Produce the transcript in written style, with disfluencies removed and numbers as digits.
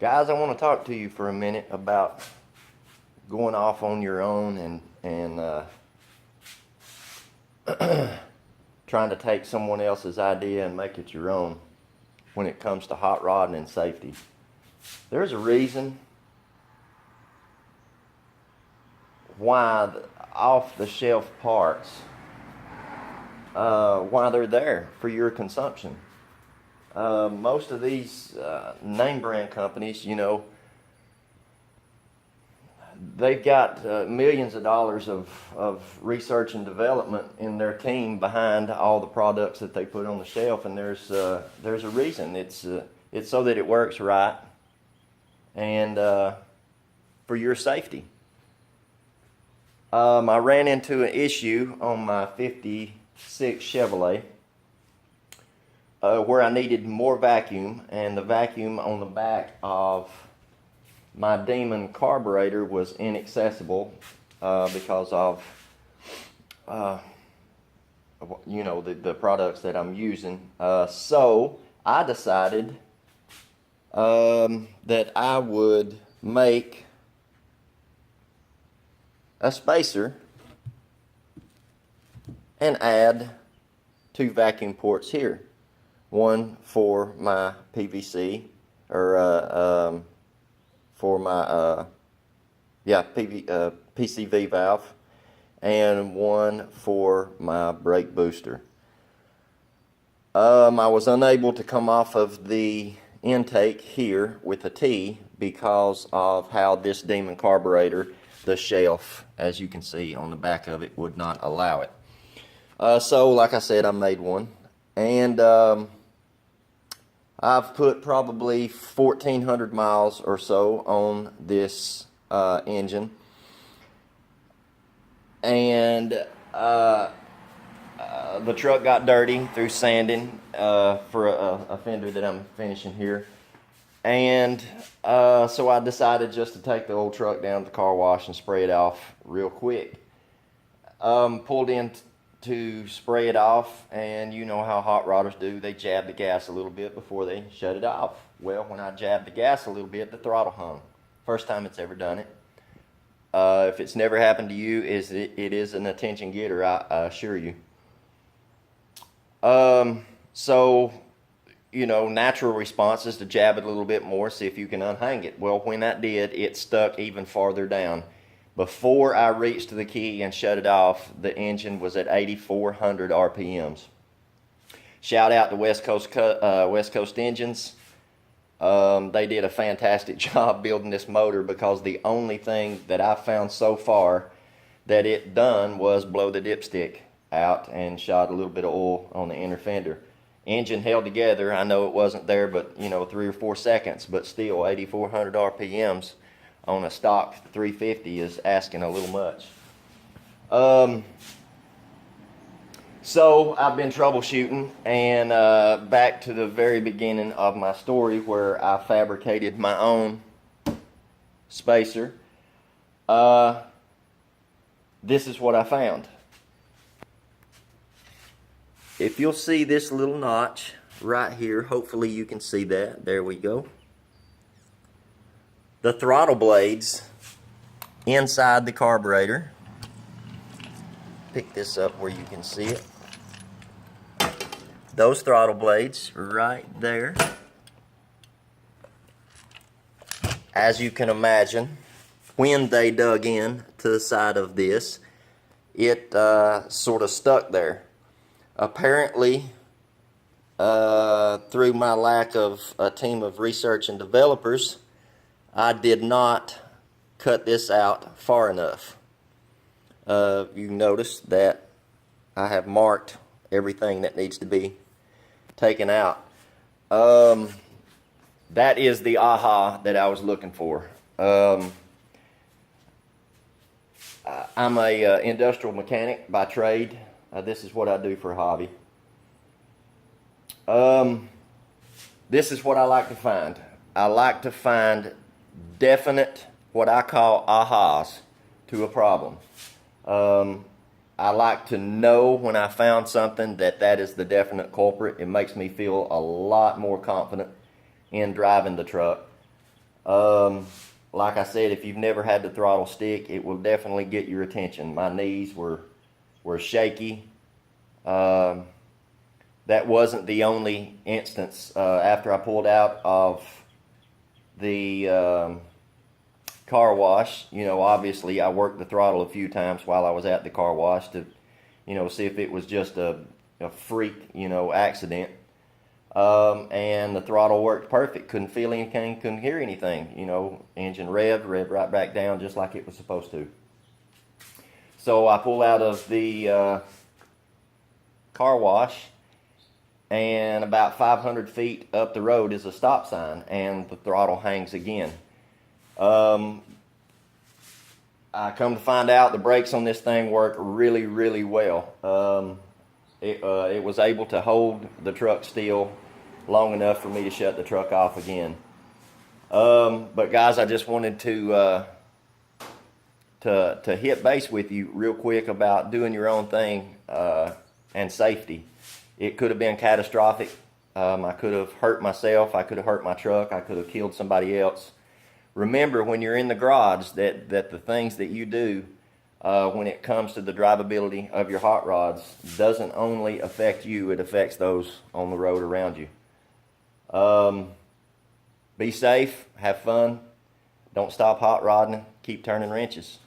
Guys, I want to talk to you for a minute about going off on your own and trying to take someone else's idea and make it your own when it comes to hot rodding and safety. There's a reason why off-the-shelf parts, why they're there for your consumption. Most of these name brand companies, they've got millions of dollars of research and development in their team behind all the products that they put on the shelf, and there's a reason. It's so that it works right and for your safety. I ran into an issue on my '56 Chevrolet where I needed more vacuum, and the vacuum on the back of my Demon carburetor was inaccessible because of the products that I'm using. So I decided that I would make a spacer and add 2 vacuum ports here. One for my PVC, or for my PCV valve, and one for my brake booster. I was unable to come off of the intake here with a T because of how this Demon carburetor, the shelf, as you can see on the back of it, would not allow it. So like I said, I made one, and I've put probably 1,400 miles or so on this engine, and the truck got dirty through sanding for a fender that I'm finishing here, and so I decided just to take the old truck down to the car wash and spray it off real quick. Pulled in to spray it off, and you know how hot rodders do. They jab the gas a little bit before they shut it off. Well, when I jabbed the gas a little bit, the throttle hung. First time it's ever done it. If it's never happened to you, it is an attention getter, I assure you. So, natural response is to jab it a little bit more, see if you can unhang it. Well, when that did, it stuck even farther down. Before I reached the key and shut it off, the engine was at 8,400 RPMs. Shout out to West Coast Engines. They did a fantastic job building this motor, because the only thing that I've found so far that it done was blow the dipstick out and shot a little bit of oil on the inner fender. Engine held together. I know it wasn't there but 3 or 4 seconds, but still 8,400 RPMs on a stock 350 is asking a little much. So I've been troubleshooting, and back to the very beginning of my story where I fabricated my own spacer. This is what I found. If you'll see this little notch right here, hopefully you can see that. There we go. The throttle blades inside the carburetor. Pick this up where you can see it. Those throttle blades right there. As you can imagine, when they dug in to the side of this, it sort of stuck there. Apparently, through my lack of a team of research and developers, I did not cut this out far enough. You notice that I have marked everything that needs to be taken out. That is the aha that I was looking for. I'm a industrial mechanic by trade. This is what I do for a hobby. This is what I like to find. I like to find definite, what I call ahas to a problem. I like to know when I found something that is the definite culprit. It makes me feel a lot more confident in driving the truck. Like I said, if you've never had the throttle stick, it will definitely get your attention. My knees were shaky. Um, that wasn't the only instance. After I pulled out of the car wash, obviously I worked the throttle a few times while I was at the car wash to, see if it was just a freak, accident. And the throttle worked perfect. Couldn't feel anything, couldn't hear anything. Engine revved right back down just like it was supposed to. So I pull out of the car wash, and about 500 feet up the road is a stop sign, and the throttle hangs again. I come to find out the brakes on this thing work really, really well. It was able to hold the truck still long enough for me to shut the truck off again. But guys, I just wanted to hit base with you real quick about doing your own thing and safety. It could have been catastrophic. I could have hurt myself. I could have hurt my truck. I could have killed somebody else. Remember, when you're in the garage, that the things that you do when it comes to the drivability of your hot rods doesn't only affect you, it affects those on the road around you. Be safe, have fun, don't stop hot rodding, keep turning wrenches.